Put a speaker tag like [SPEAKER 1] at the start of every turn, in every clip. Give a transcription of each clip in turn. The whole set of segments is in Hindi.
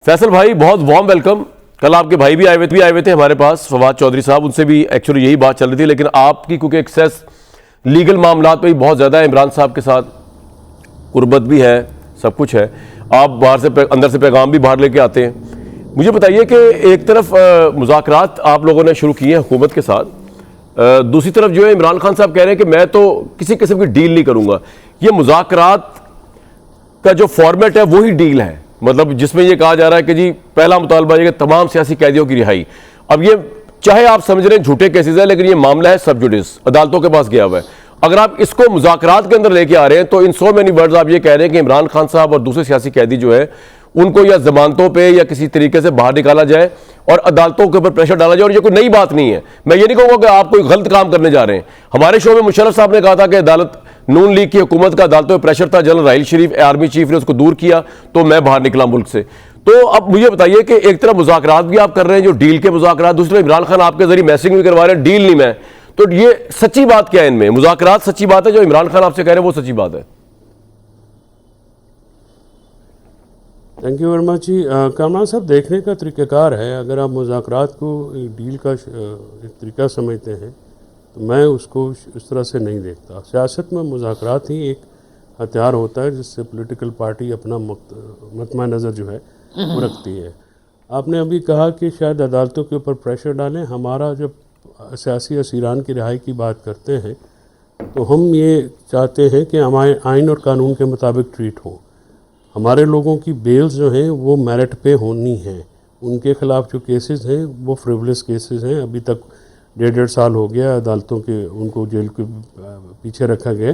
[SPEAKER 1] फैसल भाई, बहुत वार्म वेलकम। कल आपके भाई भी आए हुए थे हमारे पास, फवाद चौधरी साहब। उनसे भी एक्चुअली यही बात चल रही थी, लेकिन आपकी क्योंकि एक्सेस लीगल मामला पे भी बहुत ज़्यादा है, इमरान साहब के साथ कुर्बत भी है, सब कुछ है। आप बाहर से अंदर से पैगाम भी बाहर लेके आते हैं। मुझे बताइए कि एक तरफ मुज़ाकरात आप लोगों ने शुरू किए हैं हुकूमत के साथ, दूसरी तरफ जो है इमरान खान साहब कह रहे हैं कि मैं तो किसी किस्म की डील नहीं करूँगा। ये मुज़ाकरात का जो फॉर्मेट है वही डील है, मतलब जिसमें यह कहा जा रहा है कि जी पहला मुतालबा है कि तमाम सियासी कैदियों की रिहाई। अब ये चाहे आप समझ रहे हैं झूठे केसेस है, लेकिन ये मामला है सब जुडिस, अदालतों के पास गया हुआ है। अगर आप इसको मुज़ाकरात के अंदर लेके आ रहे हैं तो इन सो मेनी वर्ड्स आप ये कह रहे हैं कि इमरान खान साहब और दूसरे सियासी कैदी जो है उनको या जमानतों पे या किसी तरीके से बाहर निकाला जाए और अदालतों के ऊपर प्रेशर डाला जाए। और ये कोई नई बात नहीं है, मैं ये नहीं कहूँगा कि आप कोई गलत काम करने जा रहे हैं। हमारे शो में मुशर्रफ साहब ने कहा था कि अदालत नून लीग की हुकूमत का अदालतों में प्रेशर था, जनरल राहिल शरीफ आर्मी चीफ ने उसको दूर किया तो मैं बाहर निकला मुल्क से। तो अब मुझे बताइए कि एक तरफ मुज़ाकरात भी आप कर रहे हैं जो डील के मुज़ाकरात, दूसरी तरफ इमरान खान आपके जरिए मैसेजिंग भी करवा रहे हैं डील नहीं मैं, तो ये सच्ची बात क्या है? इनमें मुज़ाकरात सच्ची बात है, जो इमरान खान आपसे कह रहे हैं वो सच्ची बात है?
[SPEAKER 2] थैंक यू वेरी मच जी। कामरान साहब, देखने का तरीक़ाकार है। अगर आप मुज़ाकरात को एक डील का एक तरीका समझते हैं तो मैं उसको उस तरह से नहीं देखता। सियासत में मुज़ाकरात ही एक हथियार होता है जिससे पॉलिटिकल पार्टी अपना मतमा नज़र जो है वो रखती है। आपने अभी कहा कि शायद अदालतों के ऊपर प्रेशर डालें। हमारा जब सियासी असीरान की रिहाई की बात करते हैं तो हम ये चाहते हैं कि हमारे आइन और कानून के मुताबिक ट्रीट हो। हमारे लोगों की बेल्स जो हैं वो मेरिट पे होनी हैं। उनके ख़िलाफ़ जो केसेस हैं वो फ्रिवलेस केसेस हैं। अभी तक 1.5 साल हो गया अदालतों के उनको जेल के पीछे रखा गया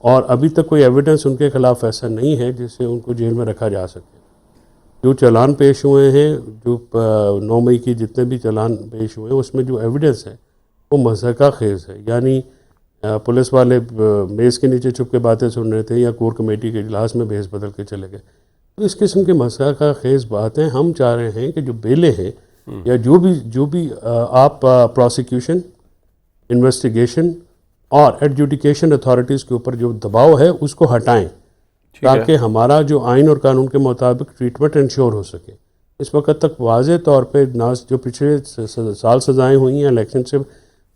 [SPEAKER 2] और अभी तक कोई एविडेंस उनके ख़िलाफ़ ऐसा नहीं है जिससे उनको जेल में रखा जा सके। जो चालान पेश हुए हैं, जो 9 मई की जितने भी चालान पेश हुए हैं, उसमें जो एविडेंस है वो मज़हका खेज़ है। यानी पुलिस वाले मेज़ के नीचे छुप के बातें सुन रहे थे या कोर कमेटी के इजलास में भेस बदल के चले गए। तो इस किस्म के मज़हका खेज़ बातें हम चाह रहे हैं कि जो बेले हैं या जो भी आप प्रोसिक्यूशन, इन्वेस्टिगेशन और एडजुडिकेशन अथॉरिटीज़ के ऊपर जो दबाव है उसको हटाएं ताकि हमारा जो आइन और कानून के मुताबिक ट्रीटमेंट इंश्योर हो सके। इस वक्त तक वाज़े तौर पे ना जो पिछले साल सज़ाएँ हुई हैं इलेक्शन से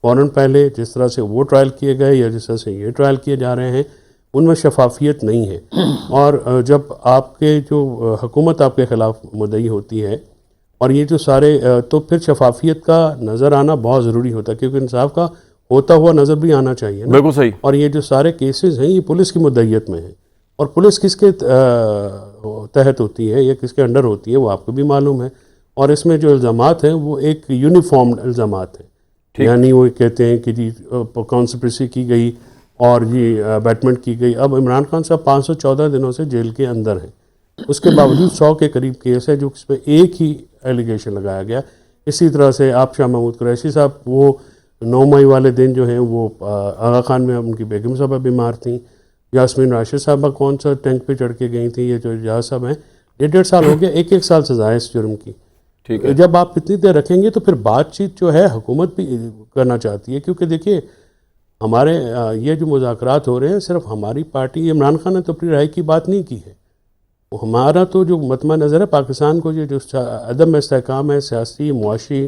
[SPEAKER 2] फ़ौरन पहले जिस तरह से वो ट्रायल किए गए या जिस तरह से ये ट्रायल किए जा रहे हैं उनमें शफाफियत नहीं है। और जब आपके जो हुकूमत आपके ख़िलाफ़ मुद्दई होती है और ये जो सारे तो फिर शफाफियत का नज़र आना बहुत ज़रूरी होता है, क्योंकि इंसाफ का होता हुआ नज़र भी आना चाहिए ना।
[SPEAKER 1] बिल्कुल सही। और
[SPEAKER 2] ये जो सारे केसेस हैं ये पुलिस की मुद्दईयत में है और पुलिस किसके तहत होती है या किसके अंडर होती है वो आपको भी मालूम है। और इसमें जो इल्ज़ामात हैं वो एक यूनिफॉर्म इल्ज़ामात हैं। यानी वो कहते हैं कि जी कॉन्स्पिरेसी की गई और ये बैटमेंट की गई। अब इमरान खान साहब 514 दिनों से जेल के अंदर हैं, उसके बावजूद 100 के करीब केस है जो इस पर एक ही एलिगेशन लगाया गया। इसी तरह से आप शाह महमूद कुरैशी साहब, वो 9 मई वाले दिन जो हैं वो आगा खान में उनकी बेगम साहबा बीमार थी। यास्मीन राशिद साहबा कौन सा टैंक पे चढ़ के गई थी। ये जो एजाज साहब हैं 1.5 साल हो गया, 1 साल सज़ा है इस जुर्म की।
[SPEAKER 1] ठीक है।
[SPEAKER 2] जब आप इतनी देर रखेंगे तो फिर बातचीत जो है हुकूमत भी करना चाहती है, क्योंकि देखिए हमारे ये जो मुज़ाकरात हो रहे हैं सिर्फ हमारी पार्टी, इमरान खान ने तो अपनी राय की बात नहीं की है। हमारा तो जो मतमा नज़र है पाकिस्तान को जो अदम इस्तेहकाम है सियासी मुआशी।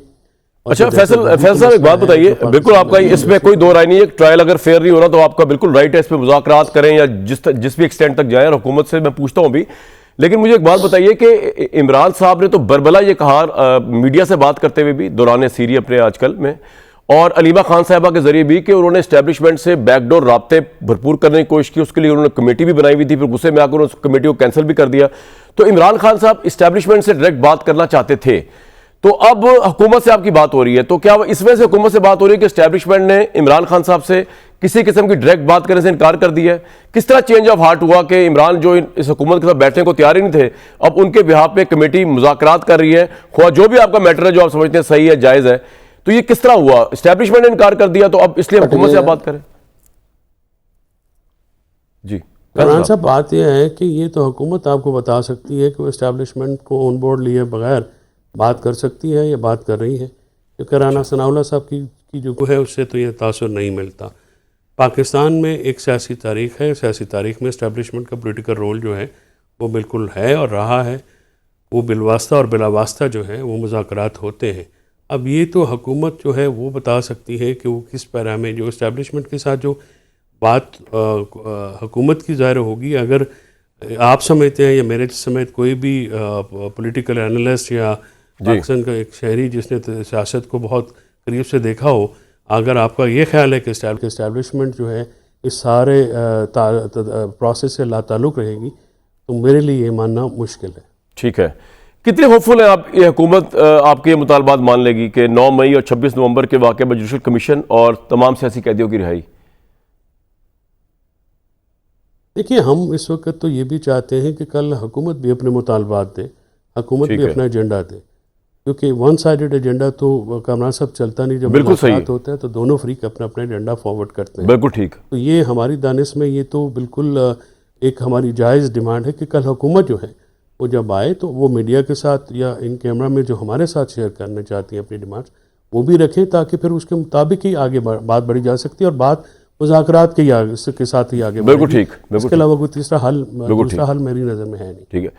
[SPEAKER 1] अच्छा फैसल साहब, एक बात बताइए, बिल्कुल आपका इसमें कोई दो राय नहीं है। ट्रायल अगर फेयर नहीं हो रहा तो आपका बिल्कुल राइट है इस पर मुज़ाकरात करें या जिस भी एक्सटेंट तक जाए। और हुकूमत से मैं पूछता हूँ भी, लेकिन मुझे एक बात बताइए कि इमरान साहब ने तो बरबला ये कहा मीडिया से बात करते हुए भी दौरान सीरी अपने आजकल में, और अलीमा खान साहबा के जरिए भी, कि उन्होंने एस्टेब्लिशमेंट से बैकडोर राब्ते भरपूर करने की कोशिश की। उसके लिए उन्होंने कमेटी भी बनाई हुई थी, फिर गुस्से में आकर उस कमेटी को कैंसिल भी कर दिया। तो इमरान खान साहब इस्टेब्लिशमेंट से डायरेक्ट बात करना चाहते थे, तो अब हुकूमत से आपकी बात हो रही है, तो क्या इस वजह से हुकूमत से बात हो रही है कि एस्टेब्लिशमेंट ने इमरान खान साहब से किसी किस्म की डायरेक्ट बात करने से इनकार कर दिया है? किस तरह चेंज ऑफ हार्ट हुआ कि इमरान जो इस हुकूमत के साथ बैठने को तैयार ही नहीं थे, अब उनके बिहाफ पे कमेटी मुज़ाकरात कर रही है, खुआ जो भी आपका मैटर है जो आप समझते हैं सही है, जायज़ है, तो ये किस तरह हुआ? एस्टेब्लिशमेंट ने इनकार कर दिया तो अब इसलिए हुकूमत से आप बात करें? जी
[SPEAKER 2] इमरान साहब, बात यह है कि ये तो हुकूमत आपको बता सकती है कि वो एस्टेब्लिशमेंट को ऑन बोर्ड लिए बगैर बात कर सकती है या बात कर रही है, क्योंकि राना सनाउल्लाह साहब की जो है उससे तो ये तासुर नहीं मिलता। पाकिस्तान में एक सियासी तारीख़ है, सियासी तारीख़ में एस्टेब्लिशमेंट का पॉलिटिकल रोल जो है वो बिल्कुल है और रहा है। वो बिलवास्ता और बिलावास्ता जो है वो मुज़ाकरात होते हैं। अब ये तो हुकूमत जो है वो बता सकती है कि वो किस पैरा में जो इस्टेब्लिशमेंट के साथ जो बात हुकूमत की ज़ाहिर होगी। अगर आप समझते हैं या मेरे समेत कोई भी पॉलिटिकल एनालिस्ट या पाकिस्तान का एक शहरी जिसने सियासत को बहुत करीब से देखा हो, अगर आपका ये ख्याल है कि इस्टेब्लिशमेंट जो है इस सारे प्रोसेस से लाताल्लुक़ रहेगी, तो मेरे लिए ये मानना मुश्किल है।
[SPEAKER 1] ठीक है, कितने होपफुल हैं आप ये हुकूमत आपके ये मुतालबात मान लेगी कि 9 मई और 26 नवंबर के वाक़े में जुडिशल कमीशन और तमाम सियासी कैदियों की रिहाई?
[SPEAKER 2] देखिए, हम इस वक्त तो ये भी चाहते हैं कि कल हुकूमत भी अपने मुतालबात दे, हुकूमत भी अपना एजेंडा दे, क्योंकि वन साइडेड एजेंडा तो कामरान साहब चलता नहीं। जब
[SPEAKER 1] बिल्कुल सही
[SPEAKER 2] होता है तो दोनों फ्रीक अपना अपना एजेंडा फॉरवर्ड करते हैं।
[SPEAKER 1] बिल्कुल ठीक।
[SPEAKER 2] तो ये हमारी दानिश में ये तो बिल्कुल एक हमारी जायज़ डिमांड है कि कल हुकूमत जो है वो जब आए तो वो मीडिया के साथ या इन कैमरा में जो हमारे साथ शेयर करना चाहती है अपनी डिमांड्स, वो भी रखें, ताकि फिर उसके मुताबिक ही आगे बात बढ़ी जा सकती है और बात मुज़ाकरात के साथ ही आगे।
[SPEAKER 1] बिल्कुल ठीक।
[SPEAKER 2] इसके अलावा कोई दूसरा हल मेरी नज़र में है नहीं।
[SPEAKER 1] ठीक है।